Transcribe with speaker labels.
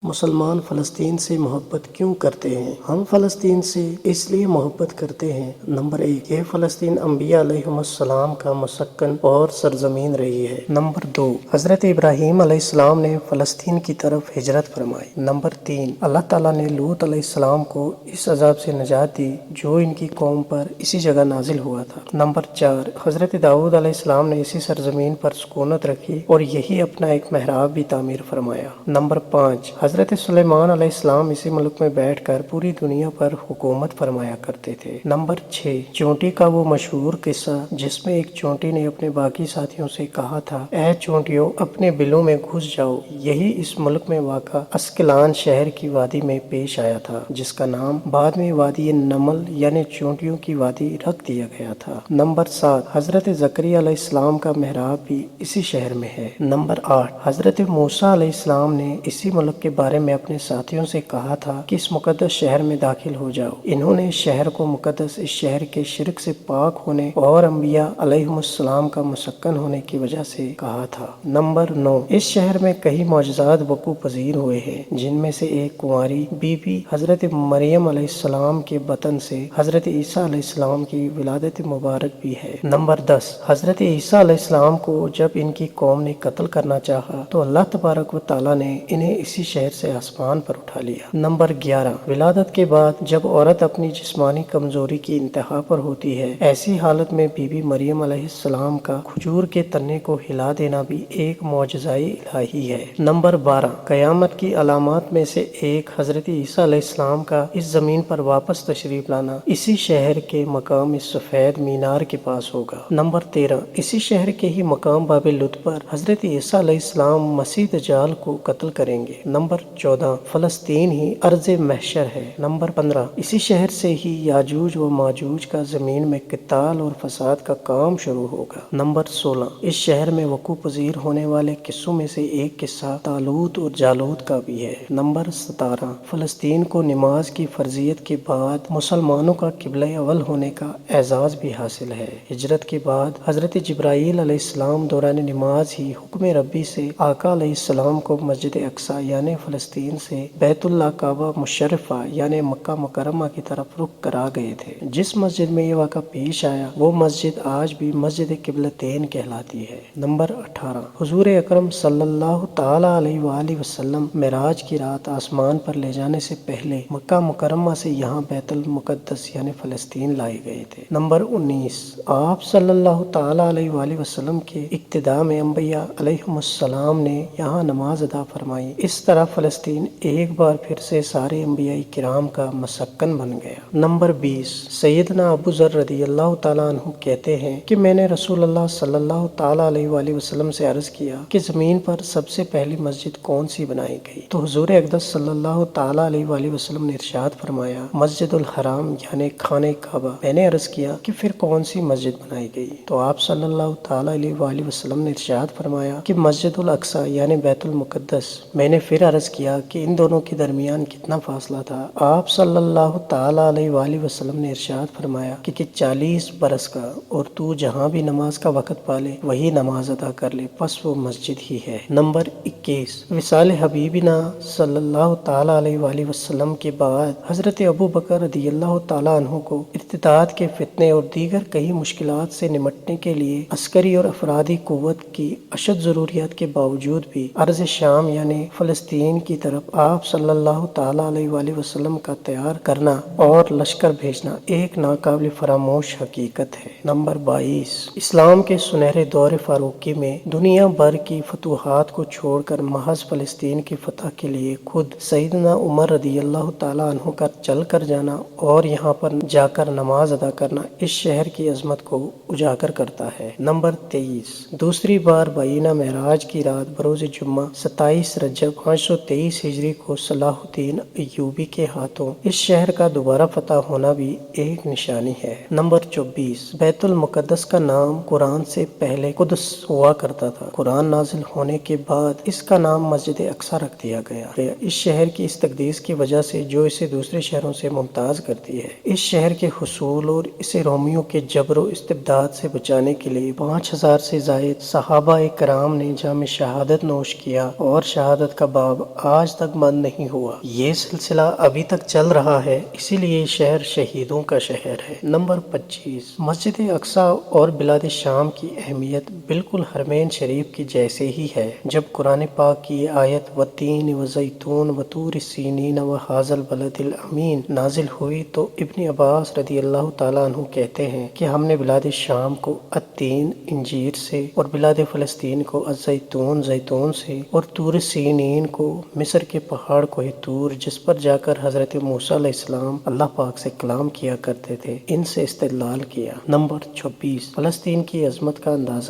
Speaker 1: مسلمان فلسطین سے محبت کیوں کرتے ہیں؟ ہم فلسطین سے اس لیے محبت کرتے ہیں۔ نمبر 1، یہ فلسطین انبیاء علیہم السلام کا مسکن اور سرزمین رہی ہے۔ نمبر 2، حضرت ابراہیم علیہ السلام نے فلسطین کی طرف ہجرت فرمائی۔ نمبر 3، اللہ تعالیٰ نے لوط علیہ السلام کو اس عذاب سے نجات دی جو ان کی قوم پر اسی جگہ نازل ہوا تھا۔ نمبر 4، حضرت داؤد علیہ السلام نے اسی سرزمین پر سکونت رکھی اور یہی اپنا ایک محراب بھی تعمیر فرمایا۔ نمبر 5، حضرت سلیمان علیہ السلام اسی ملک میں بیٹھ کر پوری دنیا پر حکومت فرمایا کرتے تھے۔ نمبر 6، چونٹی کا وہ مشہور قصہ جس میں ایک چونٹی نے اپنے باقی ساتھیوں سے کہا تھا، اے چونٹیوں اپنے بلوں میں گھس جاؤ، یہی اس ملک میں واقع اسکلان شہر کی وادی میں پیش آیا تھا، جس کا نام بعد میں وادی نمل یعنی چونٹیوں کی وادی رکھ دیا گیا تھا۔ نمبر 7، حضرت زکریا علیہ السلام کا محراب بھی اسی شہر میں ہے۔ نمبر 8، حضرت موسیٰ علیہ السلام نے اسی ملک کے بارے میں اپنے ساتھیوں سے کہا تھا کہ اس مقدس شہر میں داخل ہو جاؤ۔ انہوں نے اس شہر کو مقدس اس شہر کے شرک سے پاک ہونے اور انبیاء علیہم السلام کا مسکن ہونے کی وجہ سے کہا تھا۔ نمبر 9، اس شہر میں کئی معجزات وقوع پذیر ہوئے ہیں، جن میں سے ایک کنواری بی بی حضرت مریم علیہ السلام کے بطن سے حضرت عیسیٰ علیہ السلام کی ولادت مبارک بھی ہے۔ نمبر 10، حضرت عیسیٰ علیہ السلام کو جب ان کی قوم نے قتل کرنا چاہا تو اللہ تبارک و تعالیٰ نے انہیں اسی شہر سے آسمان پر اٹھا لیا۔ نمبر 11، ولادت کے بعد جب عورت اپنی جسمانی کمزوری کی انتہا پر ہوتی ہے، ایسی حالت میں بی بی مریم علیہ السلام کا کھجور کے تنے کو ہلا دینا بھی ایک معجزہ الہی ہے۔ نمبر 12، قیامت کی علامات میں سے ایک حضرت عیسیٰ علیہ السلام کا اس زمین پر واپس تشریف لانا اسی شہر کے مقام سفید مینار کے پاس ہوگا۔ نمبر 13، اسی شہر کے ہی مقام باب لد پر حضرت عیسیٰ علیہ السلام مسیح دجال کو قتل کریں گے۔ نمبر 14، فلسطین ہی ارض محشر ہے۔ نمبر 15، اسی شہر سے ہی یاجوج و ماجوج کا زمین میں قتال اور فساد کا کام شروع ہوگا۔ نمبر 16، اس شہر میں وقوع پذیر ہونے والے قصوں میں سے ایک قصہ طالوت اور جالوت کا بھی ہے۔ نمبر 17، فلسطین کو نماز کی فرضیت کے بعد مسلمانوں کا قبلہ اول ہونے کا اعزاز بھی حاصل ہے۔ ہجرت کے بعد حضرت جبرائیل علیہ السلام دوران نماز ہی حکم ربی سے آقا علیہ السلام کو مسجد اقصی یعنی فلسطین سے بیت اللہ کعبہ مشرفہ یعنی مکہ مکرمہ کی طرف رخ کرا گئے تھے۔ جس مسجد میں یہ واقعہ پیش آیا وہ مسجد آج بھی مسجد قبلتین کہلاتی ہے۔ نمبر 18، حضور اکرم صلی اللہ تعالی علیہ وآلہ وسلم معراج کی رات آسمان پر لے جانے سے پہلے مکہ مکرمہ سے یہاں بیت المقدس یعنی فلسطین لائے گئے تھے۔ نمبر 19، آپ صلی اللہ تعالی علیہ وآلہ وسلم کے اقتداء میں انبیاء علیہم السلام نے یہاں نماز ادا فرمائی۔ اس طرح فلسطین ایک بار پھر سے سارے انبیاء کرام کا مسکن بن گیا۔ نمبر 20، سیدنا ابو ذر رضی اللہ تعالیٰ عنہ کہتے ہیں کہ میں نے رسول اللہ صلی اللہ تعالیٰ علیہ وآلہ وسلم سے عرض کیا کہ زمین پر سب سے پہلی مسجد کون سی بنائی گئی؟ تو حضور اقدس صلی اللہ تعالیٰ علیہ وآلہ وسلم نے ارشاد فرمایا، مسجد الحرام یعنی خانہ کعبہ۔ میں نے عرض کیا کہ پھر کون سی مسجد بنائی گئی؟ تو آپ صلی اللہ تعالیٰ علیہ وآلہ وسلم نے ارشاد فرمایا کہ مسجد الاقصی یعنی بیت المقدس۔ میں نے پھر عرض کیا کہ ان دونوں کے درمیان کتنا فاصلہ تھا؟ آپ صلی اللہ تعالیٰ علیہ وآلہ وسلم نے ارشاد فرمایا کہ 40 برس کا، اور تو جہاں بھی نماز کا وقت پالے وہی نماز ادا کر لے، پس وہ مسجد ہی ہے۔ نمبر 21، وصال حبیبنا صلی اللہ تعالیٰ علیہ وآلہ وسلم کے بعد حضرت ابو بکر رضی اللہ تعالیٰ عنہ کو ارتداد کے فتنے اور دیگر کئی مشکلات سے نمٹنے کے لیے عسکری اور افرادی قوت کی اشد ضروریات کے باوجود بھی ارض شام یعنی فلسطین کی طرف آپ صلی اللہ تعالیٰ علیہ وآلہ وسلم کا تیار کرنا اور لشکر بھیجنا ایک ناقابل فراموش حقیقت ہے۔ نمبر 22، اسلام کے سنہرے دور فاروقی میں دنیا بھر کی فتوحات کو چھوڑ کر محض فلسطین کی فتح کے لیے خود سیدنا عمر رضی اللہ تعالیٰ عنہ کا چل کر جانا اور یہاں پر جا کر نماز ادا کرنا اس شہر کی عظمت کو اجاگر کرتا ہے۔ نمبر 23، دوسری بار بینہ معراج کی رات بروز جمعہ 27 رجب 523 ہجری کو صلاح الدین ایوبی کے ہاتھوں اس شہر کا دوبارہ فتح ہونا بھی ایک نشانی ہے۔ نمبر 24، بیت المقدس کا نام قرآن سے پہلے قدس ہوا کرتا تھا۔ قرآن نازل ہونے کے بعد اس کا نام مسجد اقصی رکھ دیا گیا۔ اس شہر کی اس تقدیس کی وجہ سے جو اسے دوسرے شہروں سے ممتاز کرتی ہے۔ اس شہر کے حصول اور اسے رومیوں کے جبر و استبداد سے بچانے کے لیے 5000 سے زائد صحابہ کرام نے جام شہادت نوش کیا اور شہادت کا باب آج تک بند نہیں ہوا، یہ سلسلہ ابھی تک چل رہا ہے، اسی لیے شہر شہیدوں کا شہر ہے۔ نمبر 25، مسجد اقصی اور بلاد شام کی اہمیت بالکل حرمین شریف کی جیسے ہی ہے۔ جب قرآن پاک کی آیت والتین والزیتون وطور سینین وہذا البلد الامین نازل ہوئی تو ابن عباس رضی اللہ تعالیٰ عنہ کہتے ہیں کہ ہم نے بلاد شام کو التین انجیر سے، اور بلاد فلسطین کو الزیتون زیتون سے، اور طور سینین کو مصر کے پہاڑ کوہ طور جس پر جا کر حضرت موسیٰ علیہ السلام اللہ پاک سے کلام کیا کرتے تھے، ان سے استدلال کیا۔ نمبر 26، فلسطین کی عظمت کا اندازہ